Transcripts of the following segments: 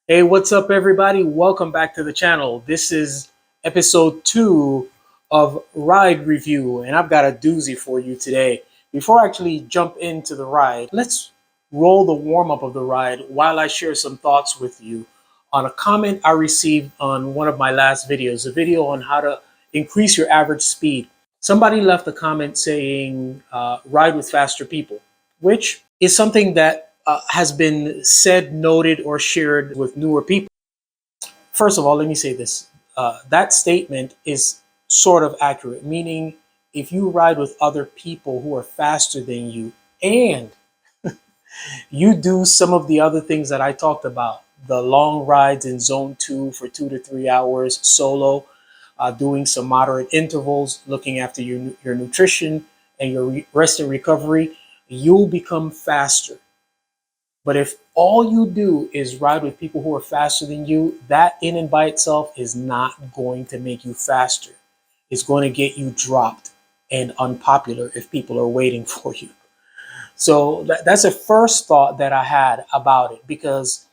Hey, what's up, everybody? Welcome back to the channel. This is episode 2 of Ride Review, and I've got a doozy for you today. Before I actually jump into the ride, let's roll the warm up of the ride while I share some thoughts with you on a comment I received on one of my last videos, a video on how to increase your average speed. Somebody left a comment saying, ride with faster people, which is something that has been said, noted, or shared with newer people. First of all, let me say this. That statement is sort of accurate, meaning if you ride with other people who are faster than you and you do some of the other things that I talked about, the long rides in zone 2 for 2 to 3 hours solo, doing some moderate intervals, looking after your nutrition and your rest and recovery, you'll become faster. But if all you do is ride with people who are faster than you, that in and by itself is not going to make you faster. It's going to get you dropped and unpopular if people are waiting for you. So that's a first thought that I had about it, because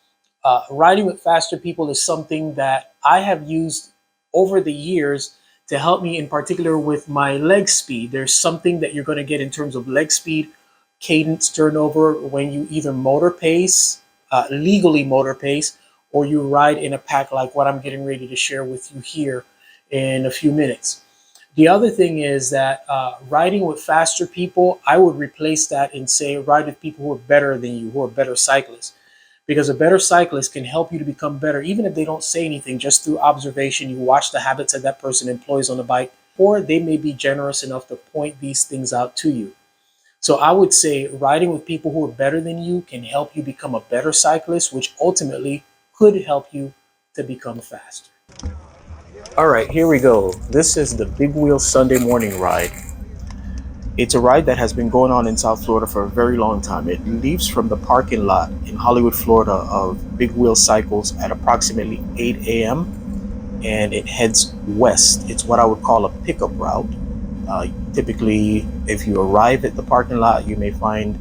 riding with faster people is something that I have used over the years to help me, in particular with my leg speed. There's something that you're going to get in terms of leg speed, cadence, turnover, when you either motor pace, legally motor pace, or you ride in a pack like what I'm getting ready to share with you here in a few minutes. The other thing is that riding with faster people, I would replace that and say ride with people who are better than you, who are better cyclists. Because a better cyclist can help you to become better, even if they don't say anything, just through observation. You watch the habits that that person employs on the bike, or they may be generous enough to point these things out to you. So I would say riding with people who are better than you can help you become a better cyclist, which ultimately could help you to become faster. All right, here we go. This is the Big Wheel Sunday morning ride. It's a ride that has been going on in South Florida for a very long time. It leaves from the parking lot in Hollywood, Florida of Big Wheel Cycles at approximately 8 a.m. and it heads west. It's what I would call a pickup route. Typically, if you arrive at the parking lot, you may find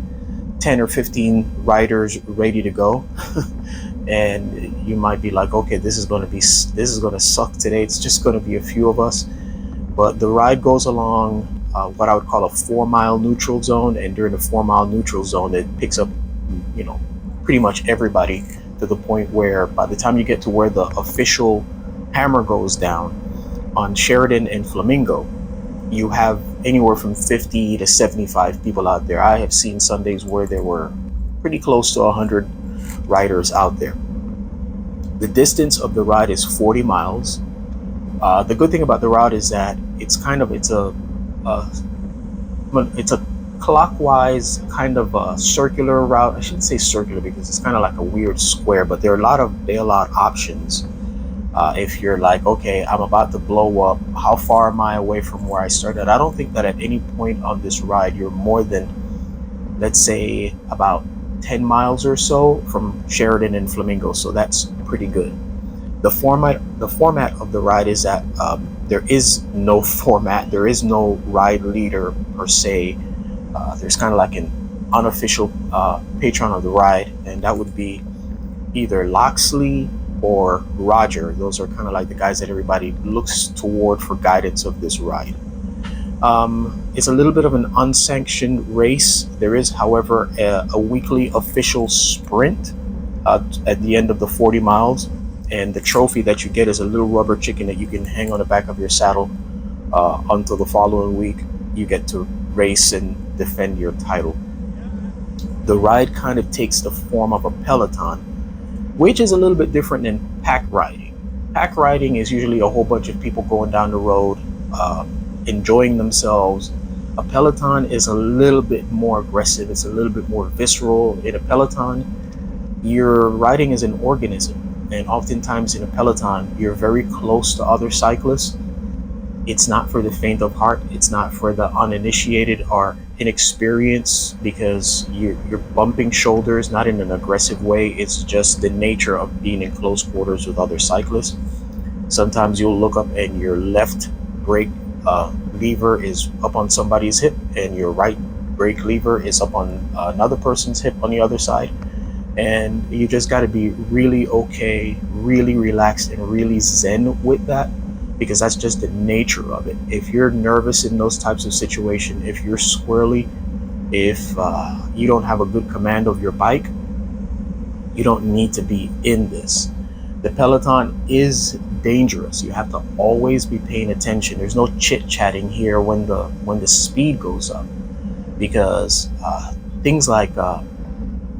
10 or 15 riders ready to go. And you might be like, okay, this is going to suck today. It's just going to be a few of us. But the ride goes along what I would call a 4-mile neutral zone, and during the 4-mile neutral zone, it picks up, pretty much everybody, to the point where by the time you get to where the official hammer goes down on Sheridan and Flamingo, you have anywhere from 50 to 75 people out there. I have seen Sundays where there were pretty close to 100 riders out there. The distance of the ride is 40 miles. The good thing about the route is that it's a clockwise kind of a circular route. I shouldn't say circular because it's kind of like a weird square, but there are a lot of bailout options. If you're like, okay, I'm about to blow up, how far am I away from where I started? I don't think that at any point on this ride you're more than, let's say, about 10 miles or so from Sheridan and Flamingo, so that's pretty good. The format of the ride is that there is no format. There is no ride leader per se. There's kind of like an unofficial patron of the ride, and that would be either Loxley or Roger. Those are kind of like the guys that everybody looks toward for guidance of this ride. It's a little bit of an unsanctioned race. There is, however, a weekly official sprint at the end of the 40 miles. And the trophy that you get is a little rubber chicken that you can hang on the back of your saddle until the following week. You get to race and defend your title. The ride kind of takes the form of a Peloton, which is a little bit different than pack riding. Pack riding is usually a whole bunch of people going down the road, enjoying themselves. A Peloton is a little bit more aggressive. It's a little bit more visceral. In a Peloton, you're riding as an organism. And oftentimes in a Peloton, you're very close to other cyclists. It's not for the faint of heart. It's not for the uninitiated or inexperienced, because you're bumping shoulders, not in an aggressive way. It's just the nature of being in close quarters with other cyclists. Sometimes you'll look up and your left brake lever is up on somebody's hip and your right brake lever is up on another person's hip on the other side. And you just got to be really okay, really relaxed, and really zen with that, because that's just the nature of it. If you're nervous in those types of situations, if you're squirrely, if you don't have a good command of your bike, you don't need to be in this. The Peloton is dangerous. You have to always be paying attention. There's no chit-chatting here when the speed goes up, because things like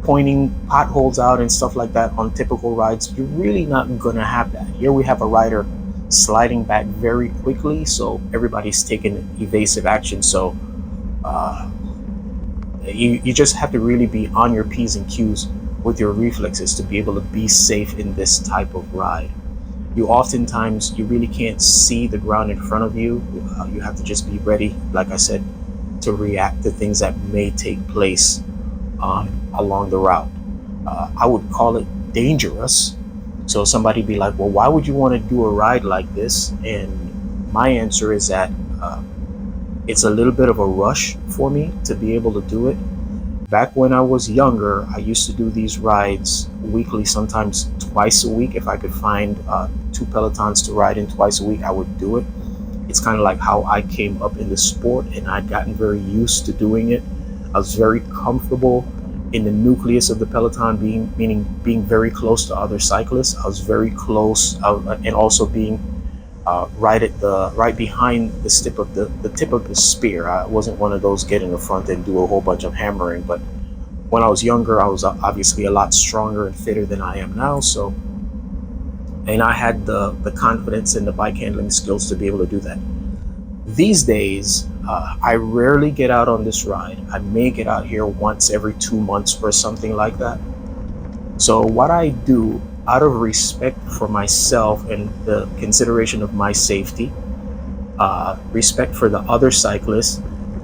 pointing potholes out and stuff like that on typical rides, you're really not gonna have that. Here we have a rider sliding back very quickly, so everybody's taking evasive action. So you just have to really be on your P's and Q's with your reflexes to be able to be safe in this type of ride. You really can't see the ground in front of you. You have to just be ready, like I said, to react to things that may take place along the route. I would call it dangerous. So somebody be like, well, why would you want to do a ride like this? And my answer is that it's a little bit of a rush for me to be able to do it. Back when I was younger, I used to do these rides weekly, sometimes twice a week. If I could find 2 Pelotons to ride in twice a week, I would do it. It's kind of like how I came up in the sport, and I'd gotten very used to doing it. I was very comfortable in the nucleus of the Peloton, meaning being very close to other cyclists. I was very close, and also being right behind the tip of the spear. I wasn't one of those get in the front and do a whole bunch of hammering. But when I was younger, I was obviously a lot stronger and fitter than I am now. So, and I had the confidence and the bike handling skills to be able to do that. These days, I rarely get out on this ride. I may get out here once every 2 months or something like that. So what I do, out of respect for myself and the consideration of my safety, respect for the other cyclists,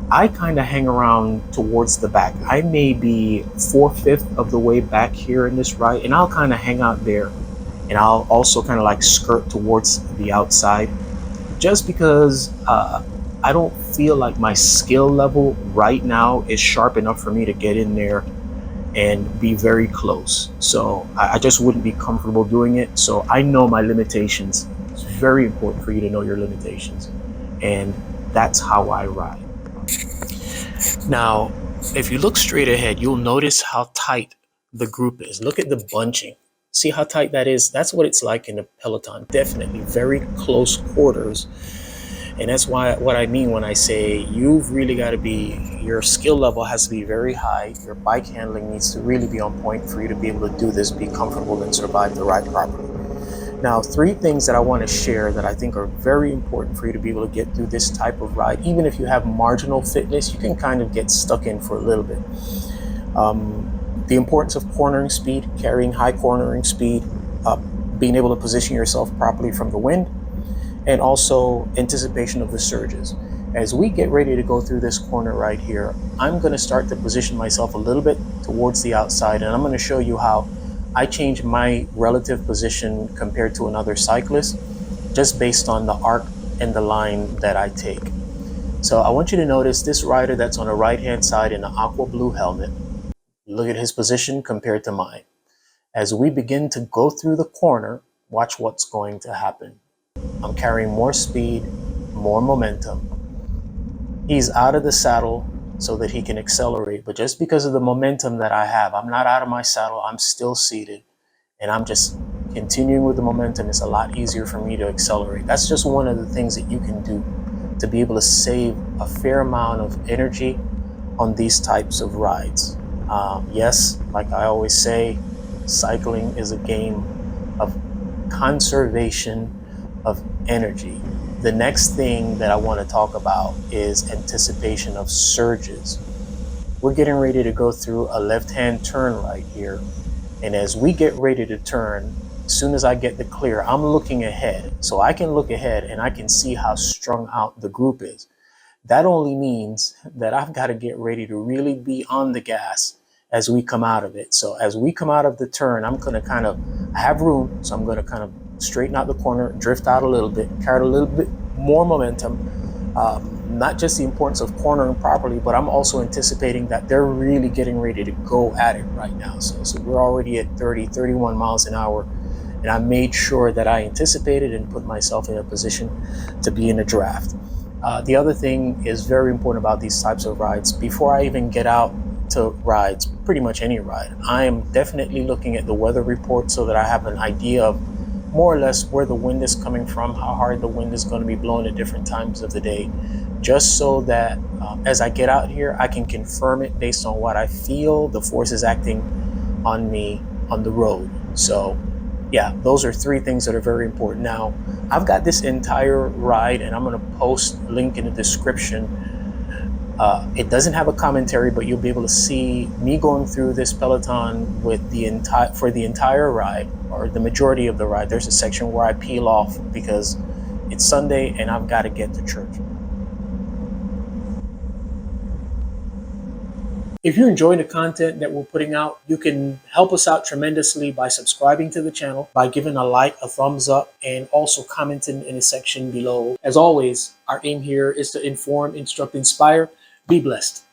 I kind of hang around towards the back. I may be 4/5 of the way back here in this ride, and I'll kind of hang out there, and I'll also kind of like skirt towards the outside, just because I don't feel like my skill level right now is sharp enough for me to get in there and be very close. So I just wouldn't be comfortable doing it. So I know my limitations. It's very important for you to know your limitations. And that's how I ride. Now, if you look straight ahead, you'll notice how tight the group is. Look at the bunching. See how tight that is? That's what it's like in the Peloton. Definitely very close quarters. And that's what I mean when I say you've really got to your skill level has to be very high. Your bike handling needs to really be on point for you to be able to do this, be comfortable, and survive the ride properly. Now, 3 things that I want to share that I think are very important for you to be able to get through this type of ride. Even if you have marginal fitness, you can kind of get stuck in for a little bit. The importance of cornering speed, carrying high cornering speed, being able to position yourself properly from the wind, and also anticipation of the surges. As we get ready to go through this corner right here, I'm going to start to position myself a little bit towards the outside, and I'm going to show you how I change my relative position compared to another cyclist just based on the arc and the line that I take. So I want you to notice this rider that's on the right hand side in the aqua blue helmet. Look at his position compared to mine. As we begin to go through the corner, watch what's going to happen. I'm carrying more speed, more momentum. He's out of the saddle so that he can accelerate, but just because of the momentum that I have, I'm not out of my saddle, I'm still seated, and I'm just continuing with the momentum. It's a lot easier for me to accelerate. That's just one of the things that you can do to be able to save a fair amount of energy on these types of rides. Yes, like I always say, cycling is a game of conservation of energy. The next thing that I want to talk about is anticipation of surges. We're getting ready to go through a left-hand turn right here. And as we get ready to turn, as soon as I get the clear, I'm looking ahead. So I can look ahead and I can see how strung out the group is. That only means that I've got to get ready to really be on the gas as we come out of it. So as we come out of the turn, I'm going to I have room, so I'm going to kind of straighten out the corner, drift out a little bit, carry a little bit more momentum, Not just the importance of cornering properly, but I'm also anticipating that they're really getting ready to go at it right now. So we're already at 30, 31 miles an hour. And I made sure that I anticipated and put myself in a position to be in a draft. The other thing is very important about these types of rides. Before I even get out to rides, pretty much any ride, I am definitely looking at the weather report so that I have an idea of more or less where the wind is coming from, how hard the wind is going to be blowing at different times of the day, just so that as I get out here, I can confirm it based on what I feel the force is acting on me on the road. So yeah, those are three things that are very important. Now, I've got this entire ride, and I'm going to post a link in the description. It doesn't have a commentary, but you'll be able to see me going through this Peloton with for the entire ride, or the majority of the ride. There's a section where I peel off because it's Sunday and I've got to get to church. If you're enjoying the content that we're putting out, you can help us out tremendously by subscribing to the channel, by giving a like, a thumbs up, and also commenting in the section below. As always, our aim here is to inform, instruct, inspire. Be blessed.